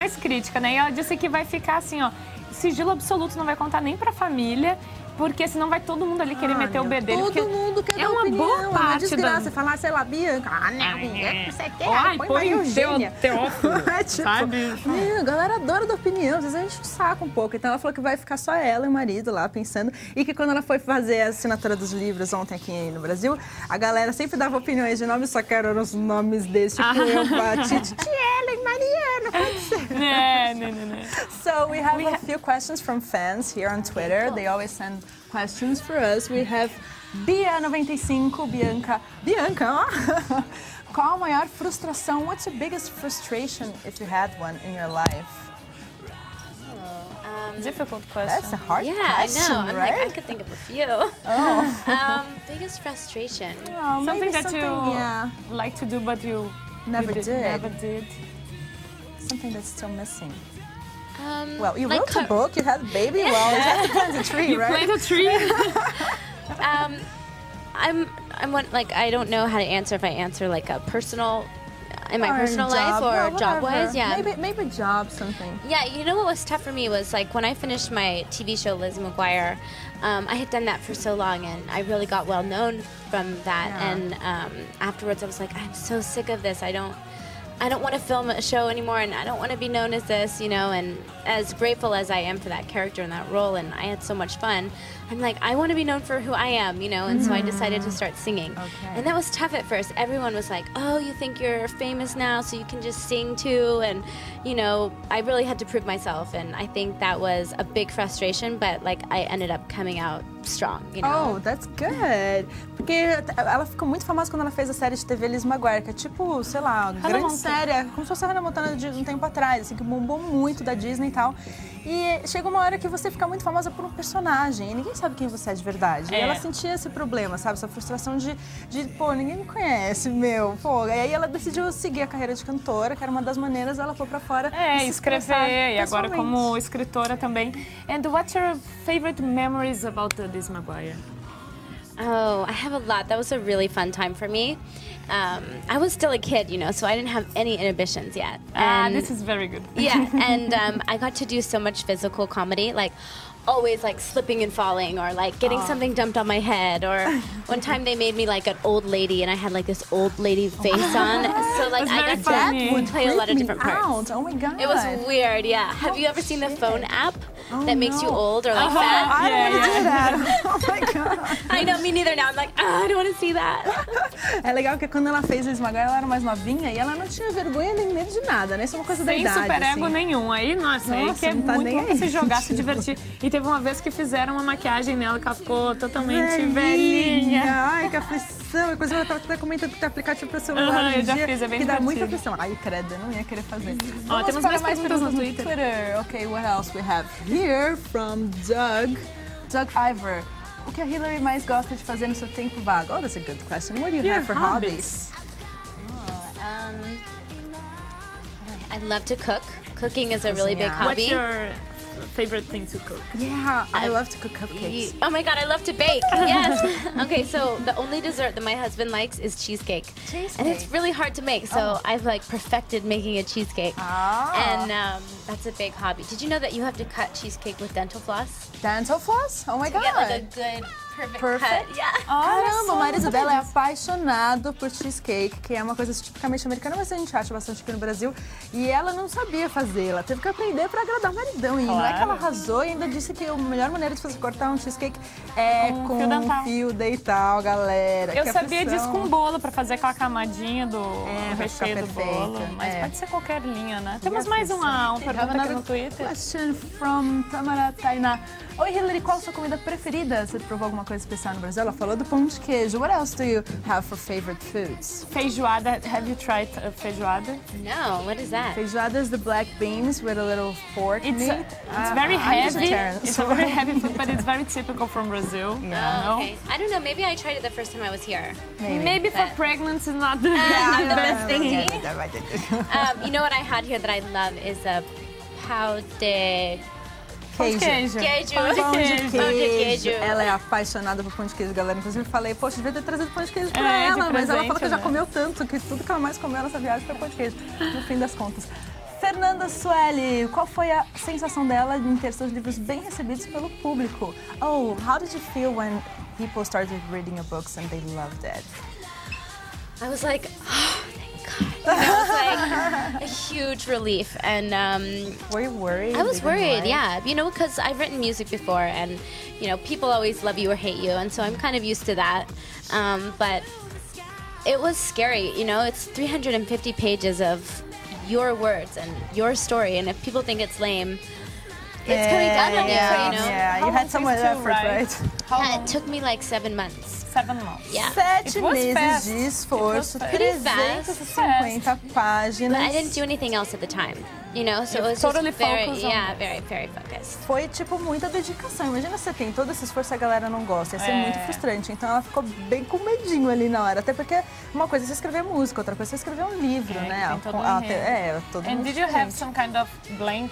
mais crítica, né? E ela disse que vai ficar assim, ó, sigilo absoluto, não vai contar nem pra família, porque senão vai todo mundo ali querer meter o bedelho. Todo mundo quer dar uma opinião, boa parte é uma desgraça. Falar, sei lá, Bianca, não, você quer, ai, põe Eugênia. Teófilo, tipo, sabe? A galera adora dar opinião, às vezes a gente saca um pouco. Então ela falou que vai ficar só ela e o marido lá pensando. E que quando ela foi fazer a assinatura dos livros ontem aqui no Brasil, a galera sempre dava opiniões de nomes, só que eram os nomes deles, tipo eu, Titi, Ellen, Mariana, pode ser. Não. So we have a few questions from fans here on Twitter. They always send questions for us. We have Bia95, Bianca, ó. Qual a maior frustração? What's your biggest frustration if you had one in your life? Difficult question. That's a hard question, I know. I'm right? like, I could think of a few. Oh. Biggest frustration. Oh, Something maybe that you like to do, but you never never did. did. Something that's still missing. Well, you wrote a book, you had a baby, well, you have to plant a tree, You right? plant a tree. I'm one, like, I don't know how to answer if I answer like a personal, in my personal life or job-wise. Yeah. Maybe job, something. Yeah, you know what was tough for me was like when I finished my TV show, Lizzie McGuire, I had done that for so long and I really got well known from that. Yeah. And afterwards I was like, I'm so sick of this. I don't want to film a show anymore and I don't want to be known as this, you know, and as grateful as I am for that character and that role and I had so much fun, I'm like, I want to be known for who I am, you know, and so I decided to start singing. Okay. And that was tough at first. Everyone was like, oh, you think you're famous now so you can just sing too, and, you know, I really had to prove myself and I think that was a big frustration, but like I ended up coming out strong, you know. Oh, that's good. Porque ela ficou muito famosa quando ela fez a série de TV Lizzie McGuire, que é tipo, sei lá, uma grande série, como se fosse a Hannah Montana de um tempo atrás, assim, que bombou muito da Disney e tal. E chega uma hora que você fica muito famosa por um personagem e ninguém sabe quem você é de verdade. E ela sentia esse problema, sabe? Essa frustração de, pô, ninguém me conhece, meu, pô. E aí ela decidiu seguir a carreira de cantora, que era uma das maneiras dela pôr pra fora. Escrever, e agora como escritora também. And what's your favorite memories about Lizzie McGuire? Oh, I have a lot. That was a really fun time for me. I was still a kid, you know, so I didn't have any inhibitions yet. And This is very good. Yeah, and I got to do so much physical comedy, like always like slipping and falling or like getting something dumped on my head, or one time they made me like an old lady and I had like this old lady face on, so like I got to play a lot of different parts. Oh my God. It was weird, yeah. Have you ever seen the phone app that makes you old or like fat? I don't want to do that. Oh my God. I know, me neither now. I'm like, I don't want to see that. É legal que quando ela fez Lizzie McGuire, ela era mais novinha e ela não tinha vergonha nem medo de nada, né? Isso é uma coisa da idade. Sem superego assim. nenhum. Aí, nossa, aí que é não tá muito nem bom aí. se jogar, se divertir. E teve uma vez que fizeram uma maquiagem nela que ela ficou totalmente velhinha. Ai, que aflição. Inclusive, ela tava até comentando que tem aplicativo pra celular hoje eu em já dia, fiz, é bem que dá muita divertido. aflição. Ai, credo, eu não ia querer fazer. Ó, temos mais perguntas no Twitter. Okay, what else we have here from Doug Ivor. O que a Hilary mais gosta de fazer no seu tempo vago? Oh, that's a good question. What do you have for hobbies? I love to cook. Cooking is a really big hobby. What's your favorite thing to cook? Yeah, I love to cook cupcakes. Oh my God, I love to bake. Yes. Okay, so the only dessert that my husband likes is cheesecake. And it's really hard to make, so I've like perfected making a cheesecake. And that's a big hobby. Did you know that you have to cut cheesecake with dental floss? Dental floss? Oh my God. To get like a good, perfect cut. Yeah. Caramba, o marido dela é apaixonado por cheesecake, que é uma coisa tipicamente americana, mas a gente acha bastante aqui no Brasil. E ela não sabia fazer, ela teve que aprender pra agradar o maridão. E não é que ela arrasou e ainda disse que a melhor maneira de cortar um cheesecake é com um fio dental, galera. Eu sabia disso com bolo, pra fazer aquela camadinha do recheio do bolo. Mas pode ser qualquer linha, né? Temos mais uma pergunta aqui no Twitter. Question from Tamara Tainá. Oi, Hilary, qual a sua comida preferida? Você provou alguma coisa especial no Brasil? Ela falou do pão de queijo. What else do you have for favorite foods? Feijoada. Have you tried feijoada? No, what is that? Feijoada is the black beans with a little pork meat. It's very heavy. It's a very heavy food, but it's very typical from Brazil. Yeah. Okay. I don't know. Maybe I tried it the first time I was here. Maybe for pregnancy, not the best thing. You know what I had here that I love is a pão de Queijo. Pão de queijo. Ela é apaixonada por pão de queijo, galera. Inclusive, eu falei, poxa, devia ter trazido pão de queijo pra ela. Mas ela falou que já comeu tanto, que tudo que ela mais comeu nessa viagem foi pão de queijo, no fim das contas. Fernanda Sueli, qual foi a sensação dela em ter seus livros bem recebidos pelo público? Oh, how did you feel when people started reading your books and they loved it? I was like, oh, thank God. You know, it was like a huge relief. And were you worried? I was worried, yeah. You know, because I've written music before, and you know, people always love you or hate you, and so I'm kind of used to that. But it was scary. You know, it's 350 pages of your words and your story, and if people think it's lame, it's coming down on you. You know, yeah. You had so much effort, right? Yeah, it took me like 7 months. 7 months. Yeah. 7 meses de esforço, 350 páginas. But I didn't do anything else at the time, you know, so it was totally just very, focused very focused. Foi, tipo, muita dedicação. Imagina você tem todo esse esforço e a galera não gosta. Ia ser muito frustrante. Então ela ficou bem com medinho ali na hora. Até porque uma coisa é você escrever música, outra coisa é você escrever um livro, né? Tem todo todo And did you have some kind of blank...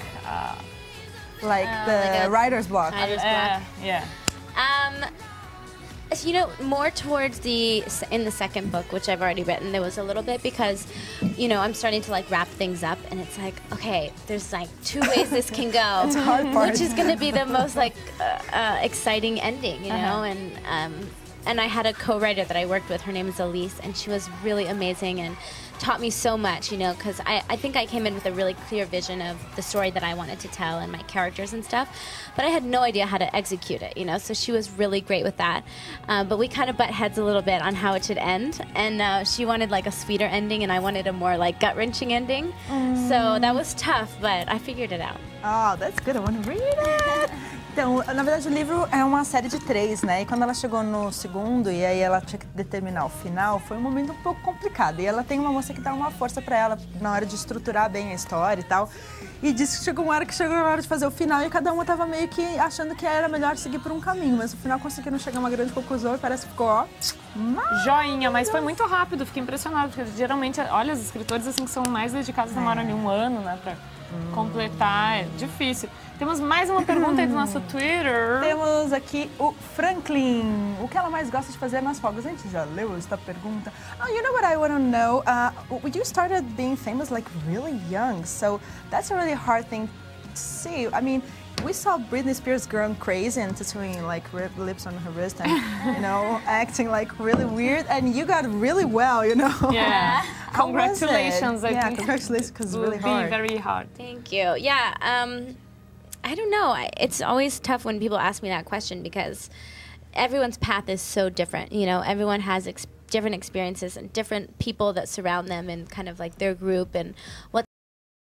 like the writer's block? Writer's block. Yeah. You know, more towards in the second book, which I've already written, there was a little bit because, you know, I'm starting to like wrap things up, and it's like, okay, there's like 2 ways this can go, It's a hard part. which is going to be the most like exciting ending, you know, and I had a co-writer that I worked with. Her name is Elise, and she was really amazing and taught me so much, you know, because I think I came in with a really clear vision of the story that I wanted to tell and my characters and stuff, but I had no idea how to execute it, you know, so she was really great with that. But we kind of butt heads a little bit on how it should end, and she wanted like a sweeter ending, and I wanted a more like gut-wrenching ending. So that was tough, but I figured it out. Oh, that's good. I want to read it. Então, na verdade, o livro é uma série de 3, né? E quando ela chegou no segundo, e aí ela tinha que determinar o final, foi um momento um pouco complicado. E ela tem uma moça que dá uma força pra ela na hora de estruturar bem a história e tal. E disse que chegou uma hora de fazer o final e cada uma tava meio que achando que era melhor seguir por um caminho. Mas no final conseguiram chegar a uma grande conclusão e parece que ficou, ó... Joinha, mas foi muito rápido, fiquei impressionada, porque geralmente, olha, os escritores assim que são mais dedicados demoram ali 1 ano, né, pra completar, é difícil. Temos mais uma pergunta aí do nosso Twitter. Temos aqui o Franklin. O que ela mais gosta de fazer nas folgas? A gente já leu esta pergunta. Oh, you know what I want to know? You started being famous like really young, so that's a really hard thing to see. I mean, we saw Britney Spears going crazy and tattooing like lips on her wrist and, you know, acting like really weird, and you got really well, you know. Yeah. Congratulations. I think congratulations, because it's really it hard. will be very hard. Thank you. Yeah, I don't know. It's always tough when people ask me that question because everyone's path is so different. You know, everyone has different experiences and different people that surround them and kind of like their group and what